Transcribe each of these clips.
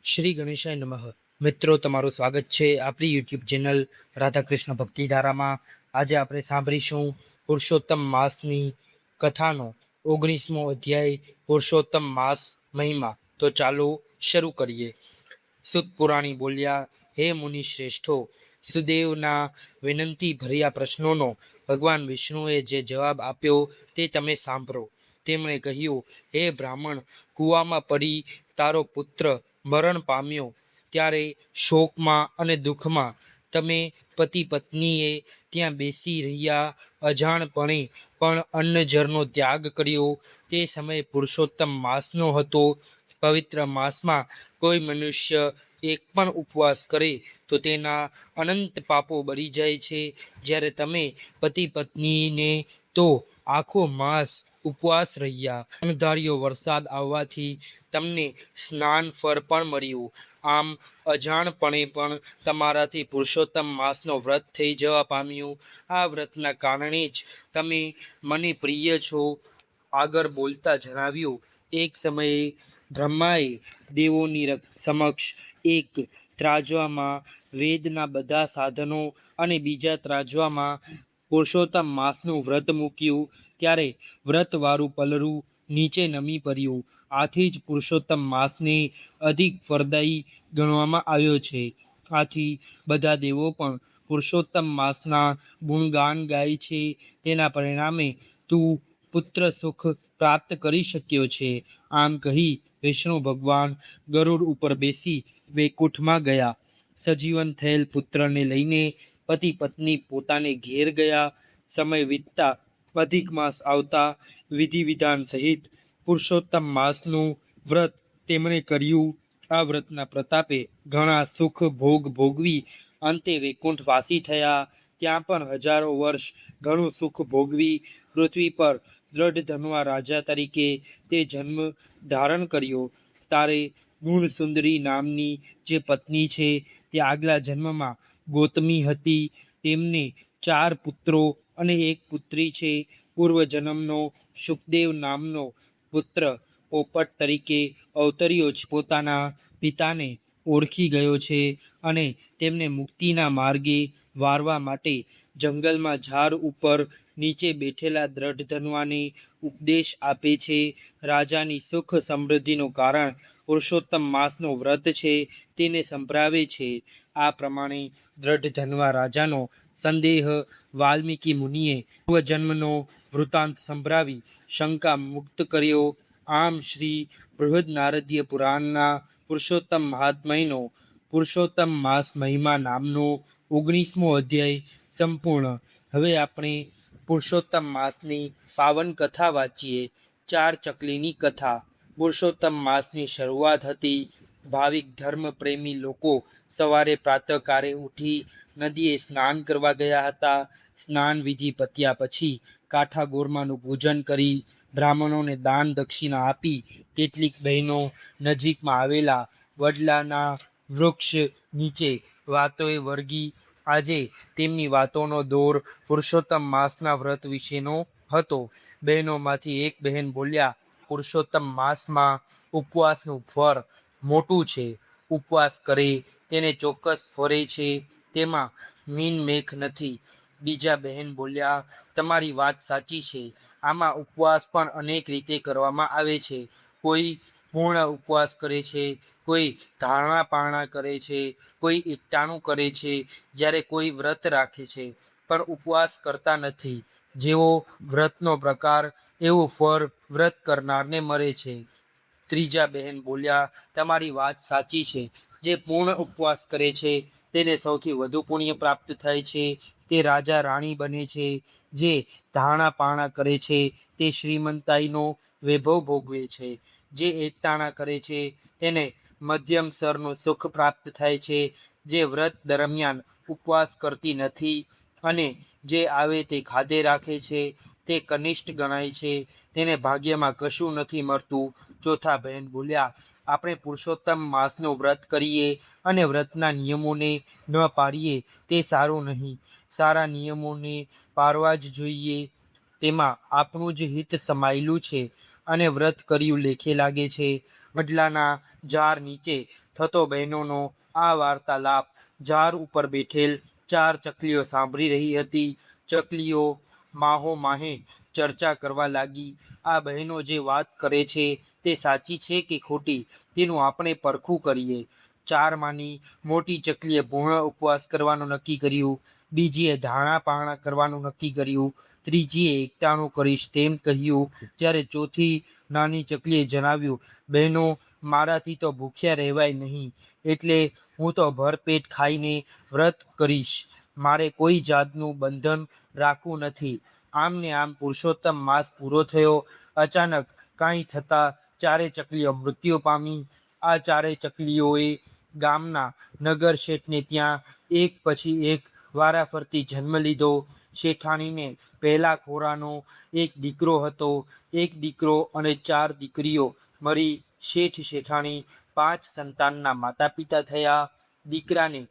શ્રી ગણેશાય નમઃ. મિત્રો, તમારું સ્વાગત છે આપણી યુટ્યુબ ચેનલ રાધાકૃષ્ણ ભક્તિધારામાં. આજે આપણે સાંભળીશું પુરુષોત્તમ માસની કથાનો 19મો અધ્યાય, પુરુષોત્તમ માસ મહિમા. તો ચાલો શરૂ કરીએ. સુત પુરાણી બોલ્યા, હે મુનિ શ્રેષ્ઠો, સુદેવના વિનંતી ભર્યા પ્રશ્નોનો ભગવાન વિષ્ણુએ જે જવાબ આપ્યો તે તમે સાંભળો. તેમણે કહ્યું, હે બ્રાહ્મણ, કૂવામાં પડી તારો પુત્ર મરણ પામ્યો ત્યારે શોકમાં અને દુઃખમાં તમે પતિ પત્નીએ ત્યાં બેસી રહ્યા. અજાણપણે પણ અન્નજળનો ત્યાગ કર્યો. તે સમય પુરુષોત્તમ માસનો હતો. પવિત્ર માસમાં કોઈ મનુષ્ય એક પણ ઉપવાસ કરે તો તેના અનંત પાપો બળી જાય છે. જ્યારે તમે પતિ પત્નીને તો આખો માસ ઉપવાસ રહ્યા. અણધાર્યો વરસાદ આવવાથી તમને સ્નાન ફળ પણ મળ્યું. આમ અજાણપણે પણ તમારાથી પુરુષોત્તમ માસનો વ્રત થઈ જવા પામ્યું. આ વ્રતના કારણે જ તમે મને પ્રિય છો. આગળ બોલતા જણાવ્યું, એક સમયે બ્રહ્માએ દેવોની સમક્ષ એક ત્રાજવામાં વેદના બધા સાધનો અને બીજા ત્રાજવામાં પુરુષોત્તમ માસનું વ્રત મૂક્યું. ત્યારે વ્રતવાળું પલરું નીચે નમી પડ્યું. આથી જ પુરુષોત્તમ માસને અધિક ફળદાયી ગણવામાં આવ્યો છે. આથી બધા દેવો પણ પુરુષોત્તમ માસના ગુણગાન ગાય છે. તેના પરિણામે તું પુત્ર સુખ પ્રાપ્ત કરી શક્યો છે. આમ કહી વિષ્ણુ ભગવાન ગરુડ ઉપર બેસી વૈકુંઠમાં ગયા. સજીવન થયેલ પુત્રને લઈને પતિ પત્ની પોતાને ઘેર ગયા. સમય વીતતા અધિક માસ આવતા વિધિ વિધાન સહિત પુરુષોત્તમ માસનું વ્રત તેમણે કર્યું. આ વ્રતના પ્રતાપે ઘણા સુખ ભોગ ભોગવી અંતે વૈકુંઠ વાસી થયા. ત્યાં પણ હજારો વર્ષ ઘણું સુખ ભોગવી પૃથ્વી પર દ્રઢધનવા રાજા તરીકે તે જન્મ ધારણ કર્યો. તારે ગુણસુંદરી નામની જે પત્ની છે તે આગલા જન્મમાં ગૌતમી હતી. તેમને 4 પુત્રો અને 1 પુત્રી છે. પૂર્વજન્મનો શુકદેવ નામનો પુત્ર પોપટ તરીકે અવતર્યો છે. પોતાના પિતાને ઓળખી ગયો છે અને તેમને મુક્તિના માર્ગે વારવા માટે જંગલમાં ઝાડ ઉપર નીચે બેઠેલા દ્રઢધનવાને ઉપદેશ આપે છે. રાજાની સુખ સમૃદ્ધિનું કારણ પુરુષોત્તમ માસનો વ્રત છે તેને સંભળાવે છે. આ પ્રમાણે દ્રઢધનવા રાજાનો સંદેહ વાલ્મીકી મુનિએ પૂર્વજન્મનો વૃત્તાંત સંભળાવી શંકા મુક્ત કર્યો. આમ શ્રી બૃહદનારદીય પુરાણના પુરુષોત્તમ મહાત્મ્યનો પુરુષોત્તમ માસ મહિમા નામનો 19મો અધ્યાય સંપૂર્ણ. હવે આપણે પુરુષોત્તમ માસની પાવન કથા વાંચીએ. 4 ચકલીની કથા. પુરુષોત્તમ માસની શરૂઆત હતી. ભાવિક ધર્મ પ્રેમી લોકો સવારે પ્રાતઃકાળે ઉઠી નદીએ સ્નાન કરવા ગયા હતા. સ્નાન વિધિ પત્યા પછી કાઠા ગોરમાનું પૂજન કરી બ્રાહ્મણોને દાન દક્ષિણા આપી કેટલીક બહેનો નજીકમાં આવેલા વડલાના વૃક્ષ નીચે વાતોએ વળગી. આજે તેમની વાતોનો દોર પુરુષોત્તમ માસના વ્રત વિશેનો હતો. બહેનોમાંથી એક બહેન બોલ્યા, પુરુષોત્તમ માસમાં ઉપવાસનું ફળ મોટું છે. ઉપવાસ કરે તેને ચોક્કસ ફળે છે. તેમાં મીન મેખ નથી. બીજા બહેન બોલ્યા, તમારી વાત સાચી છે. આમાં ઉપવાસ પણ અનેક રીતે કરવામાં આવે છે. કોઈ પૂર્ણ ઉપવાસ કરે છે, કોઈ ધારણા પારણા કરે છે, કોઈ એકટાણું કરે છે, જ્યારે કોઈ વ્રત રાખે છે પણ ઉપવાસ કરતા નથી. જેવો વ્રતનો પ્રકાર એવું ફળ વ્રત કરનારને મળે છે. ત્રીજા બહેન બોલ્યા, તમારી વાત સાચી છે. જે પૂર્ણ ઉપવાસ કરે છે તેને સૌથી વધુ પુણ્ય પ્રાપ્ત થાય છે. તે રાજા રાણી બને છે. જે ધારણા પારણા કરે છે તે શ્રીમંતાઈનો વૈભવ ભોગવે છે. જે એકટાણા કરે છે તેને મધ્યમ સ્તરનું સુખ પ્રાપ્ત થાય છે. જે વ્રત દરમિયાન ઉપવાસ કરતી નથી અને જે આવે તે ખાધે રાખે છે તે કનિષ્ઠ ગણાય છે. તેને ભાગ્યમાં કશું નથી મળતું. ચોથા બહેન બોલ્યા, આપણે પુરુષોત્તમ માસનું વ્રત કરીએ અને વ્રતના નિયમોને ન પાળીએ તે સારું નહીં. સારા નિયમોને પાળવા જ જોઈએ. તેમાં આપણું જ હિત સમાયેલું છે અને વ્રત કર્યું લેખે લાગે છે. વડલાના ઝાડ નીચે થતો બહેનોનો આ વાર્તાલાપ ઝાડ ઉપર બેઠેલ 4 ચકલીઓ સાંભળી રહી હતી. ચકલીઓ માહો માહે ચર્ચા કરવા લાગી. આ બહેનો જે વાત કરે છે તે સાચી છે કે ખોટી, તેનું આપણે પરખું કરીએ. 4માની મોટી ચકલીએ પૂર્ણ ઉપવાસ કરવાનું નક્કી કર્યું, બીજીએ ધાણા પાણા કરવાનું નક્કી કર્યું, ત્રીજીએ એકટાણું કરીશ તેમ કહ્યું, જ્યારે ચોથી નાની ચકલીએ જણાવ્યું, બહેનો, મારાથી તો ભૂખ્યા રહેવાય નહીં, એટલે હું તો ભરપેટ ખાઈને વ્રત કરીશ, મારે કોઈ જાતનું બંધન રાખવું નથી. આમ ને આમ પુરુષોત્તમ માસ પૂરો થયો. અચાનક કાંઈ થતાં 4 ચકલીઓ મૃત્યુ પામી. આ 4 ચકલીઓએ ગામના નગર શેઠને ત્યાં એક પછી એક વારાફરતી જન્મ લીધો. શેઠાણીને પહેલા ખોરાનો એક દીકરો હતો. એક દીકરો અને 4 દીકરીઓ મરી શેઠ શેઠાણી 5 સંતાનના માતા પિતા થયા. દીકરાને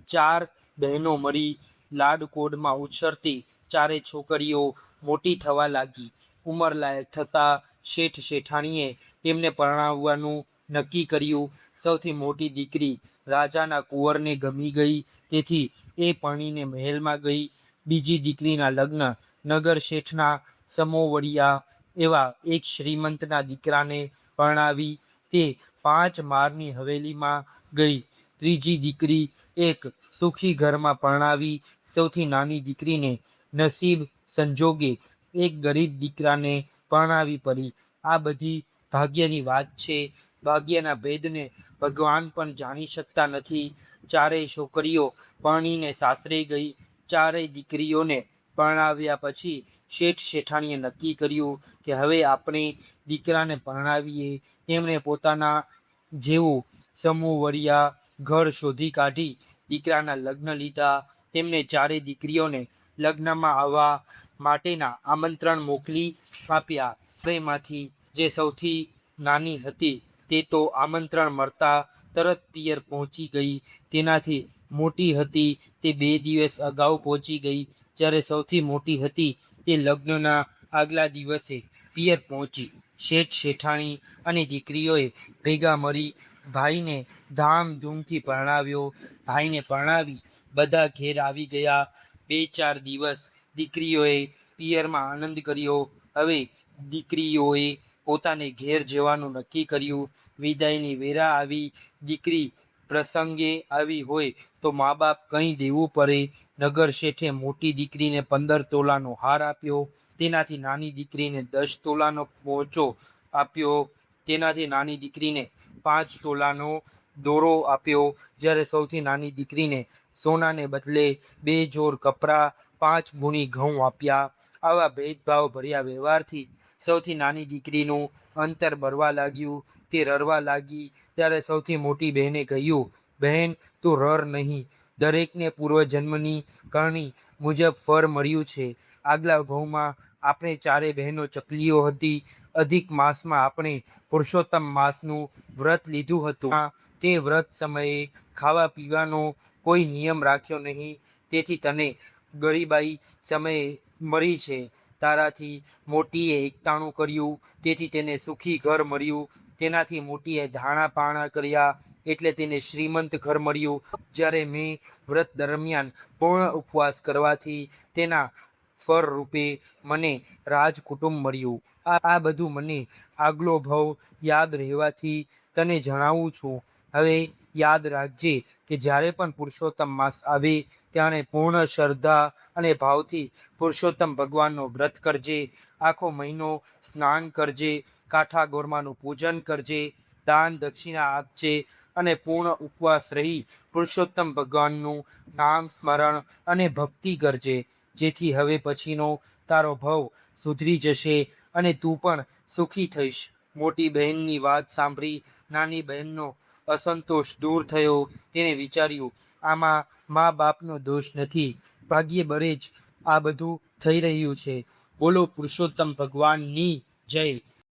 4 બહેનો મરી લાડકોડમાં ઉછરતી 4 છોકરીઓ મોટી થવા લાગી. ઉંમરલાયક થતાં શેઠ શેઠાણીએ તેમને પરણાવવાનું નક્કી કર્યું. સૌથી મોટી દીકરી રાજાના કુંવરને ગમી ગઈ, તેથી એ પરણીને મહેલમાં ગઈ. બીજી દીકરીના લગ્ન નગર શેઠના સમોવડિયા એવા એક શ્રીમંતના દીકરાને પરણાવી, તે 5 માળની હવેલીમાં ગઈ. ત્રીજી દીકરી એક સુખી ઘરમાં પરણાવી. સૌથી નાની દીકરીને નસીબ સંજોગે એક ગરીબ દીકરાને પરણાવી પડી. આ બધી ભાગ્યની વાત છે. ભાગ્યના ભેદને ભગવાન પણ જાણી શકતા નથી. 4 છોકરીઓ પરણીને સાસરે ગઈ. 4 દીકરીઓને પરણાવ્યા પછી શેઠ શેઠાણીએ નક્કી કર્યું કે હવે આપણે દીકરાને પરણાવીએ. તેમણે પોતાના જેવું સમોવડિયા ઘર શોધી કાઢી દીકરાના લગ્ન લીધા. તેમને 4 દીકરીઓને લગ્નમાં આવવા માટેના આમંત્રણ મોકલી આપ્યા. 4માંથી જે સૌથી નાની હતી તે તો આમંત્રણ મળતા તરત પિયર પહોંચી ગઈ. તેનાથી મોટી હતી તે 2 દિવસ અગાઉ પહોંચી ગઈ. જ્યારે સૌથી મોટી હતી તે લગ્નના આગલા દિવસે પિયર પહોંચી. શેઠ શેઠાણી અને દીકરીઓએ ભેગા મળી ભાઈને ધામધૂમથી પરણાવ્યો. ભાઈને પરણાવી બધા ઘેર આવી ગયા. 2-4 દિવસ દીકરીઓએ પિયરમાં આનંદ કર્યો. હવે દીકરીઓએ પોતાને ઘેર જવાનું નક્કી કર્યું. વિદાયની વેરા આવી. દીકરી પ્રસંગે આવી હોય તો મા બાપ કંઈ દેવું પડે. નગર શેઠે મોટી દીકરીને 15 તોલાનો હાર આપ્યો. તેનાથી નાની દીકરીને 10 તોલાનો પોંચો આપ્યો. તેનાથી નાની દીકરીને 5 તોલાનો દોરો આપ્યો. જ્યારે સૌથી નાની દીકરીને સોનાને બદલે 2 જોડ કપડાં, 5 ગુણી ઘઉં આપ્યા. આવા ભેદભાવ ભર્યા વ્યવહારથી સૌથી નાની દીકરીનું અંતર બળવા લાગ્યું. તે રડવા લાગી. ત્યારે સૌથી મોટી બહેને કહ્યું, બહેન, તું રડ નહીં. દરેકને પૂર્વજન્મની કરણી મુજબ ફળ મળ્યું છે. આગલા ભવમાં આપણે 4 બહેનો ચકલીઓ હતી. અધિક માસમાં આપણે પુરુષોત્તમ માસનું વ્રત લીધું હતું. તે વ્રત સમયે ખાવા પીવાનો કોઈ નિયમ રાખ્યો નહીં. તેથી તને ગરીબાઈ સમયે મળી છે. તારાથી મોટીએ એકટાણું કર્યું, તેથી તેને સુખી ઘર મળ્યું. તેનાથી મોટીએ ધાણા પાણા કર્યા, એટલે તેને શ્રીમંત ઘર મળ્યું. જ્યારે મેં વ્રત દરમિયાન પૂર્ણ ઉપવાસ કરવાથી તેના ફળરૂપે મને રાજકુટુંબ મળ્યું. આ બધું મને આગલો ભવ યાદ રહેવાથી તને જણાવું છું. હવે યાદ રાખજે કે જ્યારે પણ પુરુષોત્તમ માસ આવે ત્યારે પૂર્ણ શ્રદ્ધા અને ભાવથી પુરુષોત્તમ ભગવાનનો વ્રત કરજે. આખો મહિનો સ્નાન કરજે, કાઠા ગોરમાનું પૂજન કરજે, દાન દક્ષિણા આપજે અને પૂર્ણ ઉપવાસ રહી પુરુષોત્તમ ભગવાનનું નામ સ્મરણ અને ભક્તિ કરજે. જેથી હવે પછીનો તારો ભવ સુધરી જશે અને તું પણ સુખી થઈશ. મોટી બહેનની વાત સાંભળી નાની બહેનનો અસંતોષ દૂર થયો. તેણે વિચાર્યું, આમાં મા બાપનો દોષ નથી, ભાગ્ય બળે જ આ બધું થઈ રહ્યું છે. બોલો પુરુષોત્તમ ભગવાનની જય.